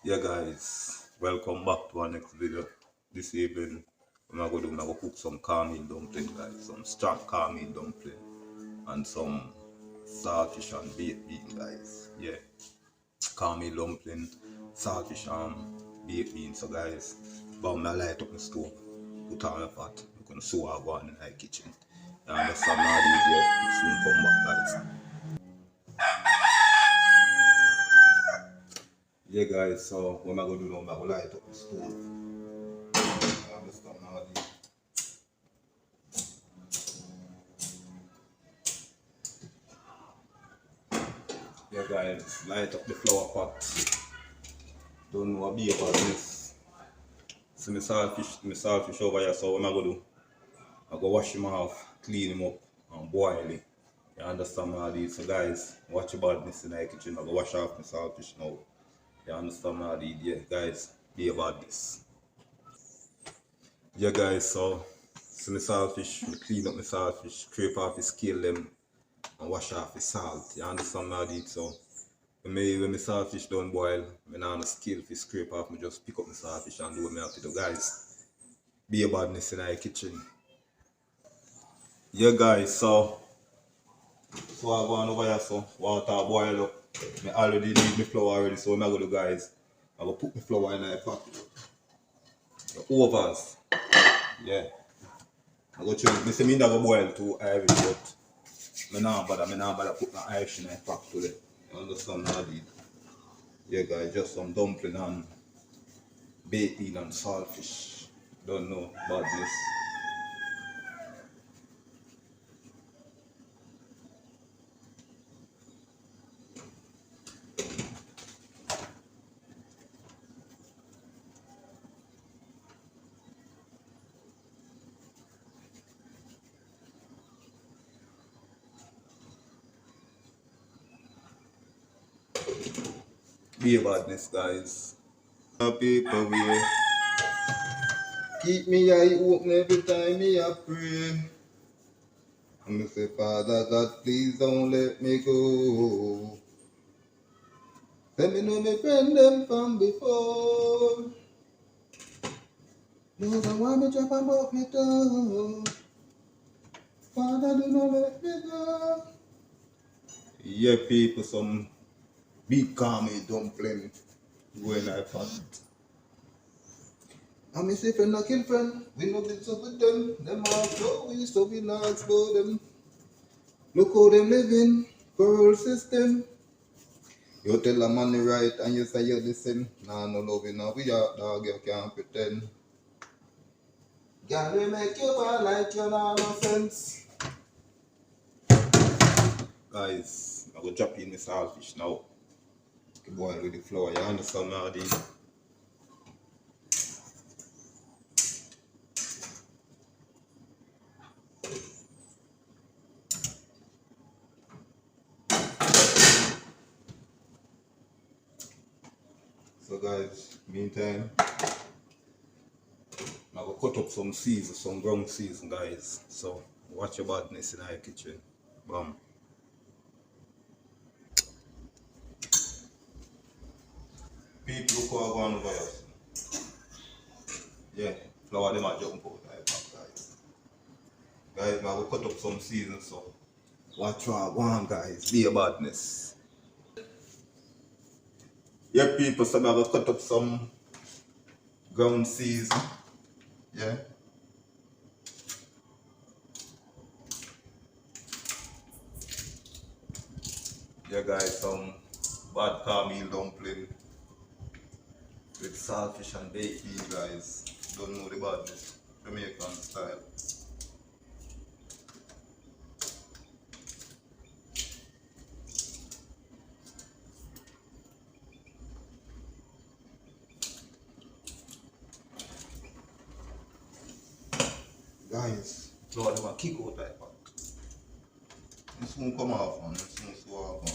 Yeah guys, welcome back to our next video. This evening I'm gonna cook some cornmeal dumpling guys, some strong cornmeal dumpling and some saltfish and baked bean guys. Yeah, cornmeal dumpling, saltfish and baked bean. So guys, but I light up the stove, put on the pot, I'm gonna sew our one in the kitchen. And that's some of the video. Soon come back guys. Yeah guys, so what am I gonna do now? I'm gonna light up the stove. Yeah guys, light up the flower pot. Don't know what be about this. See my saltfish over here, so what am I gonna do? I go wash him off, clean him up, and boil it. You understand all these? So guys, watch about this in the kitchen. I go wash off my saltfish now. You understand all these? Yeah guys, be about this. Yeah guys, so see my saltfish, I clean up my saltfish, scrape off the scale them, and wash off the salt. You understand all these? So when my saltfish done boil, I don't have skill to scrape off, I just pick up my saltfish and do what I have to do. Guys, be a badness in the kitchen. Yeah guys, so I go on over here, so water boil up. I already need my flour already, so what I'm going to do guys, I will put my flour in the pot. The overs. Yeah. I go change, I say me never boil too Irish, but I not bother put my Irish in the pot today. You understand how I did? Yeah guys, just some dumpling and baked bean and saltfish. Don't know badness. Be a badness guys. People we keep me eye open every time me a pray. And I say, Father God, please don't let me go. Let me know my friend them from before. No, I want me drop about me down. Father, do not let me go. Yeah, people, some big cornmeal dumpling when I found. I me say friend a kill friend, we no business with them. Them all flow we so we not explode them. Look how them living, parole system. You tell a man the right and you say you listen. Nah, no love you now, we are dog, you can't pretend. Girl, we make you feel like you know no sense. Guys, I go drop in the saltfish now. You boil with the flour, you understand now this? So guys, meantime, I will cut up some season, some ground season guys. So watch your badness in our kitchen. Bam. People look how I go on over here. Yeah, flour them a jump out like that guys. Guys, I will cut up some season so watch what I want guys. Be a badness. Yeah people, so I will cut up some ground season. Yeah. Yeah guys, some bad cornmeal dumpling with saltfish and baked bean guys. Don't know the badness. Jamaican style. Guys, Lord, them a kick out like that. This won't come off man, this won't so off man.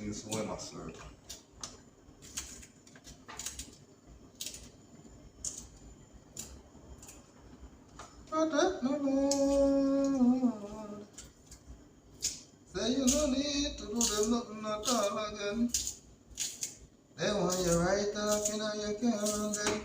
This won't my slurp. Protect me, Lord. Say you don't need to do them nothing at all again. They want you right off in your camera then.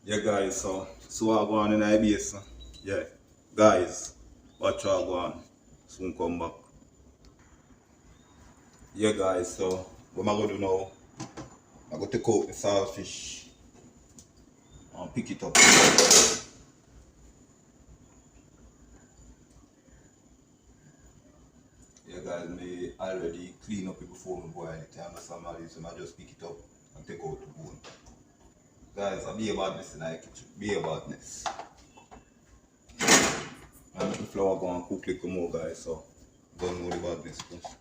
Yeah guys, so I go on in the base. Yeah. Guys, watch how I go on. Soon come back. Yeah guys, so what am I gonna do now? I'm gonna take out the saltfish and pick it up. Yeah guys, me already clean up it before me boil it. You understand my so I just pick it up and take out the bone. Guys, I be about this in the kitchen. Be about this. And the flour go and cook a little more guys, so don't worry about this first.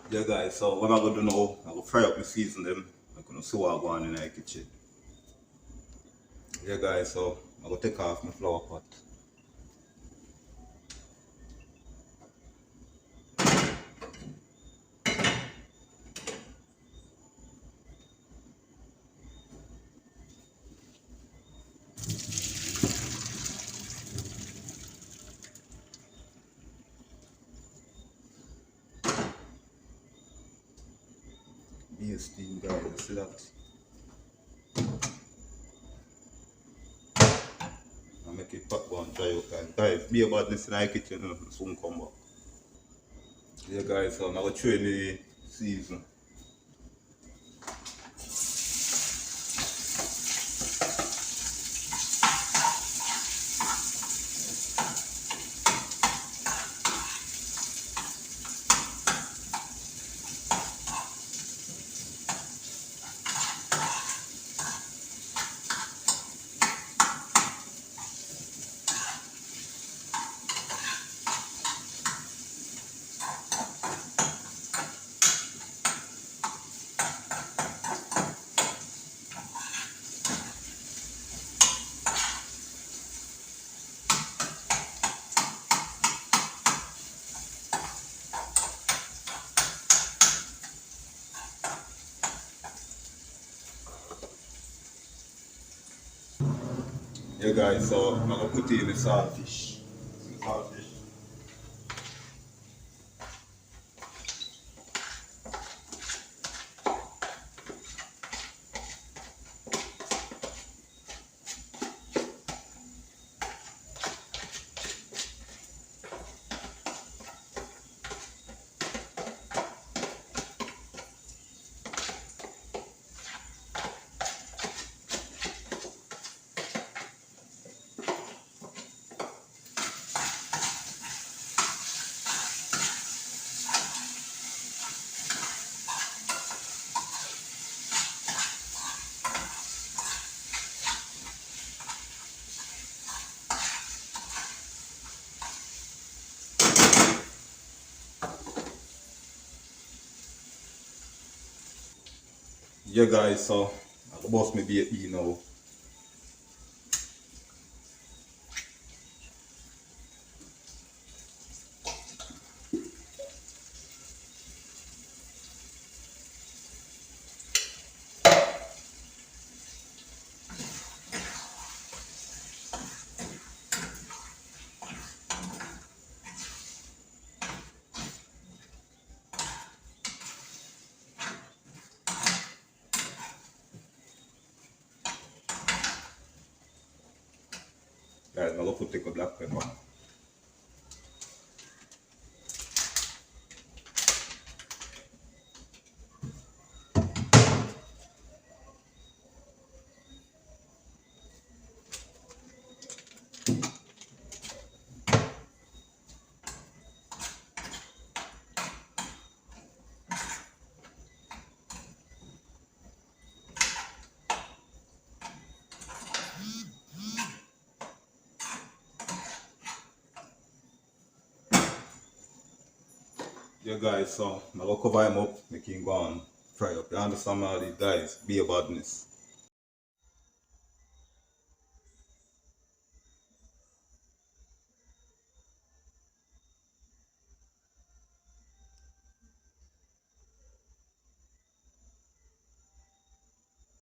Yeah guys, so what I'm gonna do now, I'm gonna fry up the season them. I'm gonna see what I go on in the kitchen. Yeah guys, so I'm gonna take off my flour pot. Be a steam guys, you see that? I make it pot go and dry out guys. Guys, be about this in the kitchen and soon come back. Yeah guys, so I'm gonna throw in the season. Yeah guys, so I'm gonna put in the saltfish. The saltfish. Yeah guys, so I'm gonna bust my bait now. Guys, I'm gonna put the black pepper. Yeah guys, so I'm gonna cover him up, make him go and fry up. You understand all these guys? Be a badness.